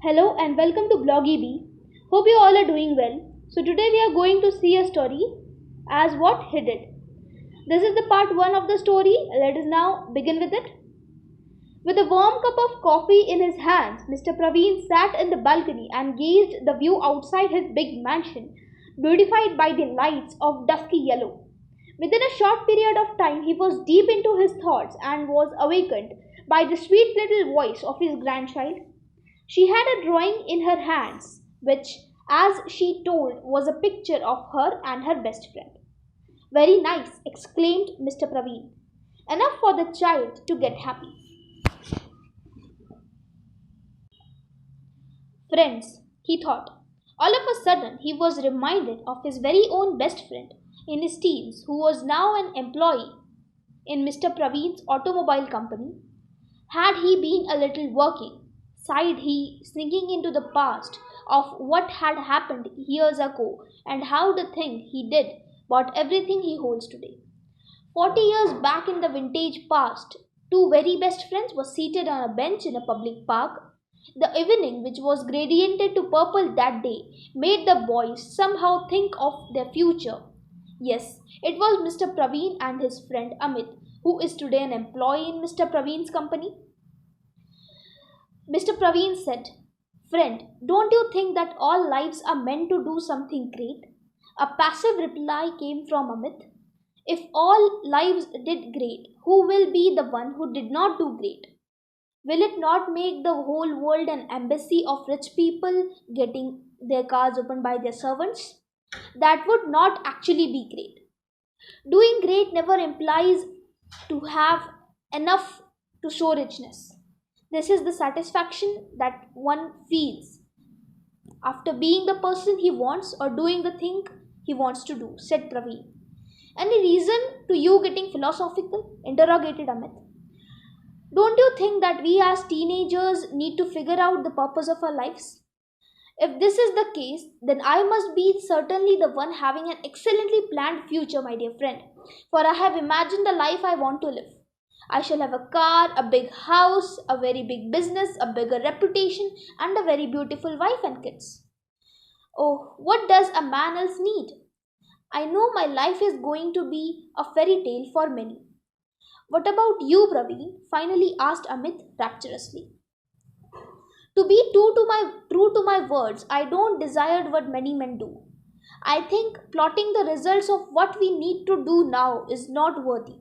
Hello and welcome to Bloggy Bee. Hope you all are doing well. So today we are going to see a story as what he did. This is the part 1 of the story. Let us now begin with it. With a warm cup of coffee in his hands, Mr. Praveen sat in the balcony and gazed the view outside his big mansion, beautified by the lights of dusky yellow. Within a short period of time he was deep into his thoughts and was awakened by the sweet little voice of his grandchild. She had a drawing in her hands, which, as she told, was a picture of her and her best friend. Very nice, exclaimed Mr. Praveen. Enough for the child to get happy. Friends, he thought. All of a sudden, he was reminded of his very own best friend in his teens, who was now an employee in Mr. Praveen's automobile company. Had he been a little working, sighed he, sinking into the past of what had happened years ago and how the thing he did bought everything he holds today. 40 years back in the vintage past, two very best friends were seated on a bench in a public park. The evening, which was gradiented to purple that day, made the boys somehow think of their future. Yes, it was Mr. Praveen and his friend Amit, who is today an employee in Mr. Praveen's company. Mr. Praveen said, Friend, don't you think that all lives are meant to do something great? A passive reply came from Amit. If all lives did great, who will be the one who did not do great? Will it not make the whole world an embassy of rich people getting their cars opened by their servants? That would not actually be great. Doing great never implies to have enough to show richness. This is the satisfaction that one feels after being the person he wants or doing the thing he wants to do, said Praveen. Any reason to you getting philosophical? Interrogated Amit. Don't you think that we as teenagers need to figure out the purpose of our lives? If this is the case, then I must be certainly the one having an excellently planned future, my dear friend, for I have imagined the life I want to live. I shall have a car, a big house, a very big business, a bigger reputation, and a very beautiful wife and kids. Oh, what does a man else need? I know my life is going to be a fairy tale for many. What about you, Praveen? Finally asked Amit rapturously. To be true to my words, I don't desire what many men do. I think plotting the results of what we need to do now is not worthy.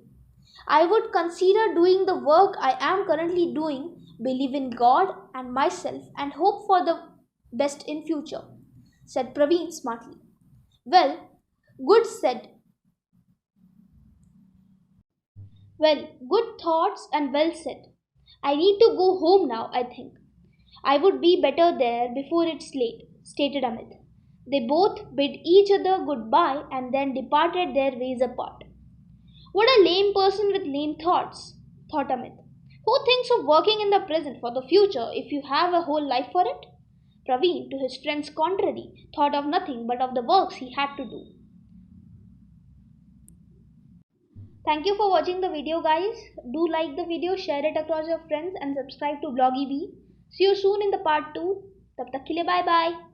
I would consider doing the work I am currently doing, believe in God and myself, and hope for the best in future, said Praveen smartly. Well, good said. Well, good thoughts and well said. I need to go home now, I think. I would be better there before it's late, stated Amit. They both bid each other goodbye and then departed their ways apart. What a lame person with lame thoughts, thought Amit. Who thinks of working in the present for the future if you have a whole life for it? Praveen, to his friend's contrary, thought of nothing but of the works he had to do. Thank you for watching the video, guys. Do like the video, share it across your friends and subscribe to Bloggy Bee. See you soon in the part 2. Tab tak ke liye bye bye.